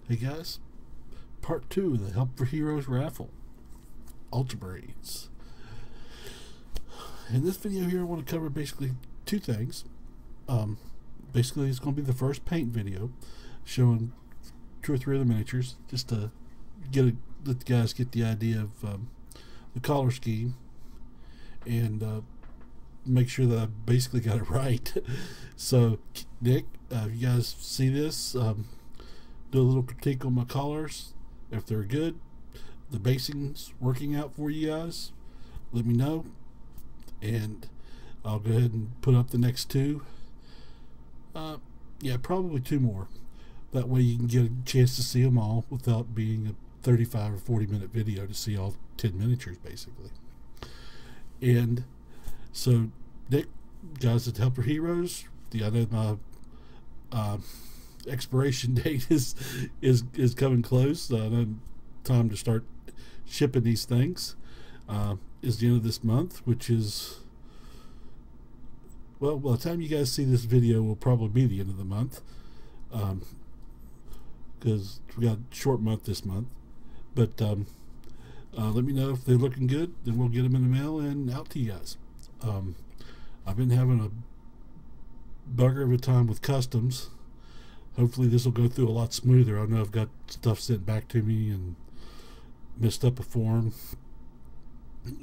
Hey guys, part 2 of the Help for Heroes raffle, ultramarines. In this video here I want to cover basically two things. Basically it's going to be the first paint video showing two or three of the miniatures, just to let the guys get the idea of the color scheme, and make sure that I basically got it right. So Nick, if you guys see this, do a little critique on my colors. If they're good, the basing's working out for you guys, let me know, and I'll go ahead and put up the next two. Yeah, probably two more. That way you can get a chance to see them all without being a 35 or 40 minute video to see all 10 miniatures basically. And so Nick, guys at Helper Heroes, I know my expiration date is coming close. I know time to start shipping these things is the end of this month, which is, well, by the time you guys see this video will probably be the end of the month, because we got a short month this month. But let me know if they're looking good, then we'll get them in the mail and out to you guys. I've been having a bugger of a time with customs. Hopefully this will go through a lot smoother. I know I've got stuff sent back to me and messed up a form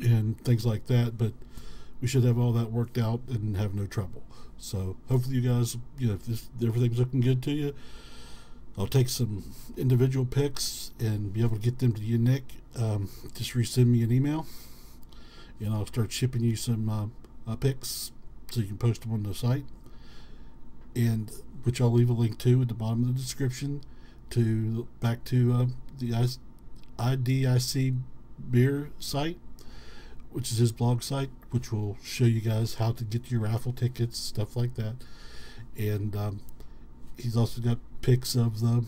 and things like that, but we should have all that worked out and have no trouble. So hopefully you guys, if everything's looking good to you, I'll take some individual pics and be able to get them to you, Nick. Just resend me an email and I'll start shipping you some pics so you can post them on the site, and which I'll leave a link to at the bottom of the description, to back to the IDIC beer site, which is his blog site, which will show you guys how to get your raffle tickets, stuff like that. And he's also got pics of the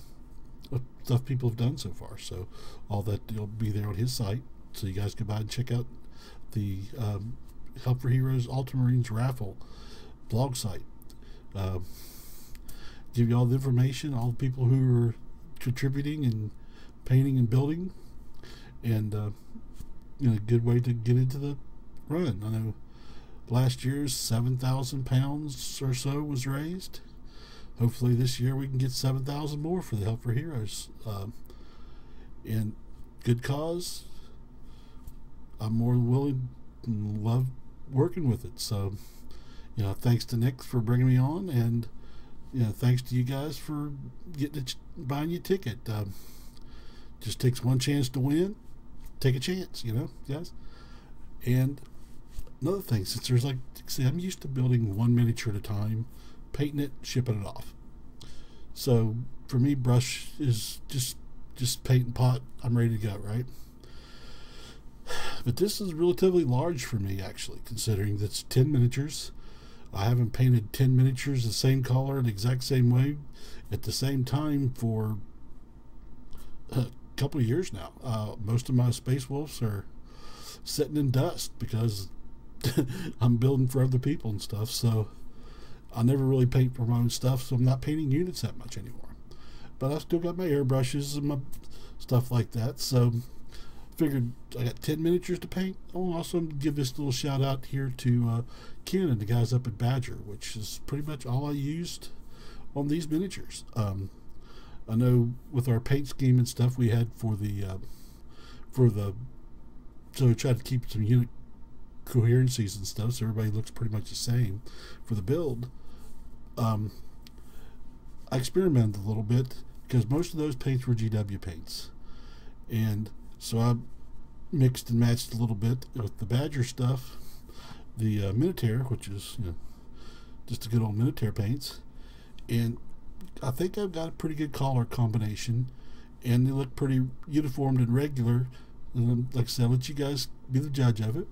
stuff people have done so far, so all that will be there on his site, so you guys can buy and check out the Help for Heroes Ultramarines raffle blog site. Give you all the information, all the people who are contributing and painting and building, and a good way to get into the run. I know last year's 7,000 pounds or so was raised. Hopefully this year we can get 7,000 more for the Help for Heroes, and good cause. I'm more willing and love working with it. So thanks to Nick for bringing me on, and thanks to you guys for buying your ticket. Just takes one chance to win. Take a chance, guys. And another thing, since there's I'm used to building one miniature at a time, painting it, shipping it off. So for me, brush is just paint and pot. I'm ready to go, right? But this is relatively large for me, actually, considering that's 10 miniatures. I haven't painted 10 miniatures the same color the exact same way at the same time for a couple of years now. Most of my Space Wolves are sitting in dust because I'm building for other people and stuff, so I never really paint for my own stuff, so I'm not painting units that much anymore. But I've still got my airbrushes and my stuff like that, so figured I got 10 miniatures to paint. I'll also give this little shout out here to Ken and the guys up at Badger, which is pretty much all I used on these miniatures. I know with our paint scheme and stuff we had so we tried to keep some unit coherencies and stuff so everybody looks pretty much the same for the build. I experimented a little bit because most of those paints were GW paints, and so I mixed and matched a little bit with the Badger stuff, the Minotaur, which is just a good old Minotaur paints, and I think I've got a pretty good color combination, and they look pretty uniformed and regular. And like I said, I'll let you guys be the judge of it.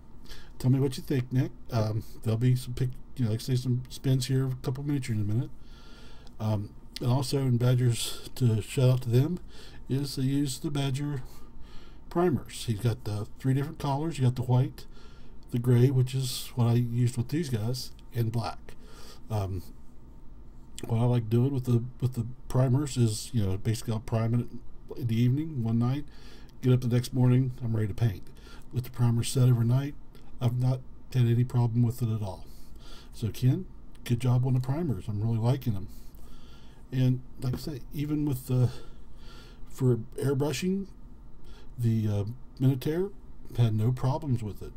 Tell me what you think, Nick. There'll be some like I say, some spins here, a couple miniatures in a minute. And also in Badgers, to shout out to them, is they use the Badger primers. He's got 3 different colors. You got the white, the gray, which is what I used with these guys, and black. what I like doing with the primers is, basically I'll prime it in the evening one night, get up the next morning, I'm ready to paint. With the primer set overnight, I've not had any problem with it at all. So Ken, good job on the primers. I'm really liking them. And like I say, even with for airbrushing, the Minotaur had no problems with it.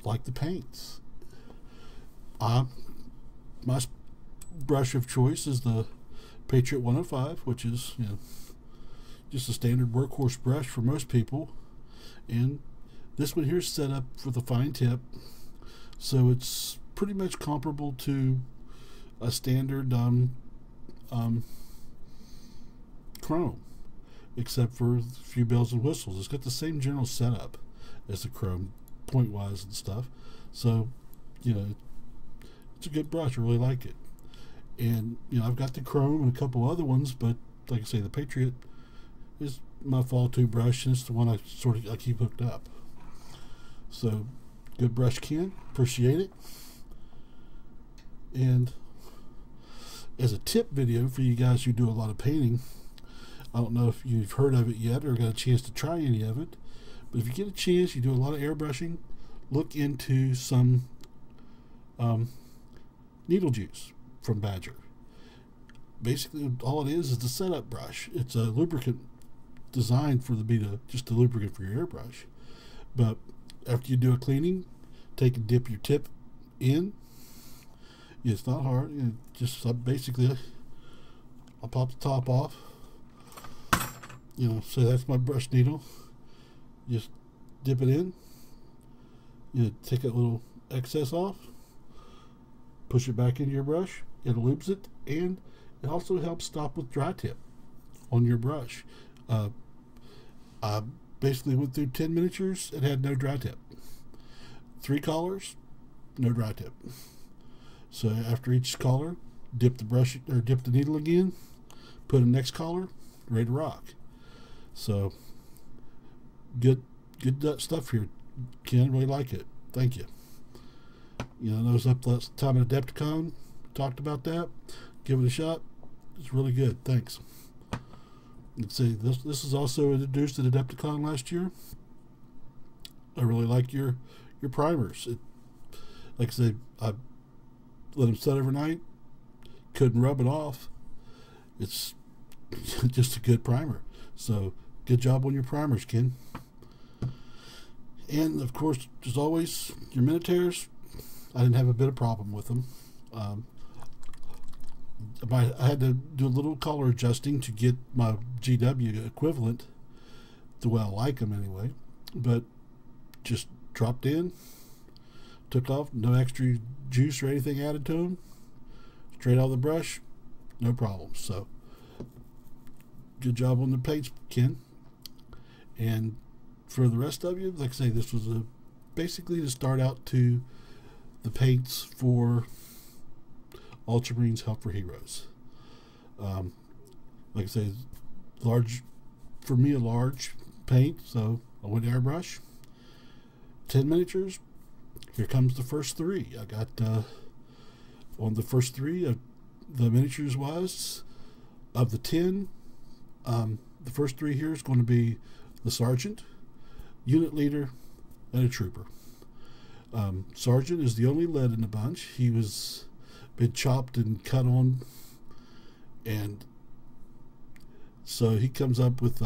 Like the paints, my brush of choice is the Patriot 105, which is just a standard workhorse brush for most people. And this one here is set up for the fine tip, so it's pretty much comparable to a standard chrome, except for a few bells and whistles. It's got the same general setup as the chrome, point wise and stuff. So, it's a good brush. I really like it. And I've got the chrome and a couple other ones, but like I say, the Patriot is my fall 2 brush, and it's the one I keep hooked up. So, good brush, Ken. Appreciate it. And as a tip video for you guys who do a lot of painting, I don't know if you've heard of it yet or got a chance to try any of it, but if you get a chance, you do a lot of airbrushing, look into some needle juice from Badger. Basically, all it is the setup brush. It's a lubricant designed for just a lubricant for your airbrush. But after you do a cleaning, take and dip your tip in. It's not hard. Just basically, I'll pop the top off. So that's my brush needle. Just dip it in. Take that little excess off. Push it back into your brush. It lubes it, and it also helps stop with dry tip on your brush. I basically went through 10 miniatures and had no dry tip. 3 collars, no dry tip. So after each collar, dip the needle again, put in the next collar, ready to rock. So good stuff here, Ken. Really like it. Thank you. That was up last time at Adepticon. Talked about that. Give it a shot. It's really good. Thanks. Let's see. This is also introduced at Adepticon last year. I really like your primers. Like I say, I let them set overnight. Couldn't rub it off. It's just a good primer. So good job on your primers, Ken. And of course, as always, your Minotaurs, I didn't have a bit of problem with them. I had to do a little color adjusting to get my GW equivalent the way I like them anyway. But just dropped in, took off, no extra juice or anything added to them. Straight out of the brush, no problem. So good job on the paints, Ken. And for the rest of you, like I say, this was basically to start out to the paints for Ultramarine's Help for Heroes. Like I say, for me a large paint, so I went airbrush. 10 miniatures. Here comes the first 3. I got on the first 3 of the miniatures wise of the 10. The first 3 here is going to be the sergeant, unit leader, and a trooper. Sergeant is the only lead in the bunch. He was been chopped and cut on, and so he comes up with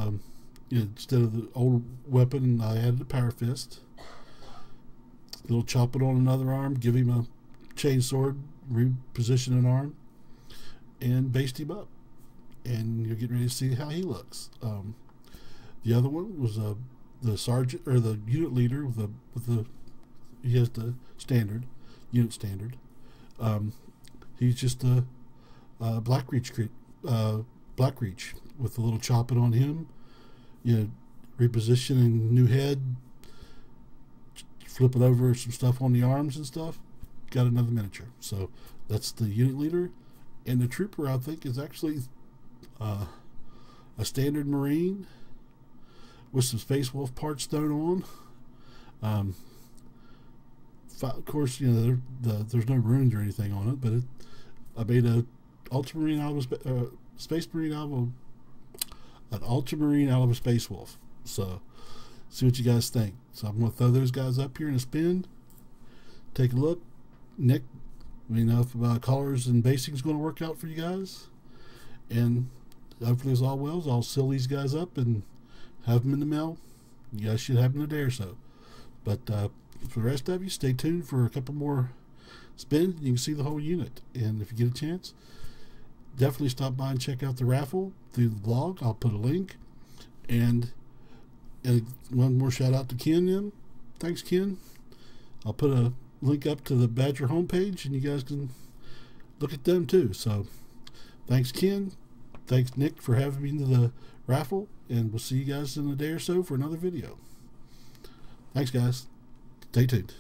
instead of the old weapon, I added a power fist. A little chop it on another arm, give him a chain sword, reposition an arm, and baste him up. And you're getting ready to see how he looks. The other one was the sergeant or the unit leader with the he has the standard unit standard. He's just a black reach with a little chopping on him. Repositioning new head, flipping over some stuff on the arms and stuff. Got another miniature. So that's the unit leader, and the trooper I think is actually a standard Marine with some Space Wolf parts thrown on. Of course, you know, there's no runes or anything on it, but I made a ultramarine out of a space marine out of an ultramarine out of a space wolf. So see what you guys think. So I'm going to throw those guys up here in a spin. Take a look. Nick, let me know if colors and basing is going to work out for you guys. And hopefully, as all well, I'll seal these guys up and have them in the mail. You guys should have them in a day or so. But for the rest of you, stay tuned for a couple more spins. You can see the whole unit. And if you get a chance, definitely stop by and check out the raffle through the blog. I'll put a link. And one more shout out to Ken. Thanks, Ken. I'll put a link up to the Badger homepage, and you guys can look at them too. So thanks, Ken. Thanks, Nick, for having me into the raffle, and we'll see you guys in a day or so for another video. Thanks, guys. Stay tuned.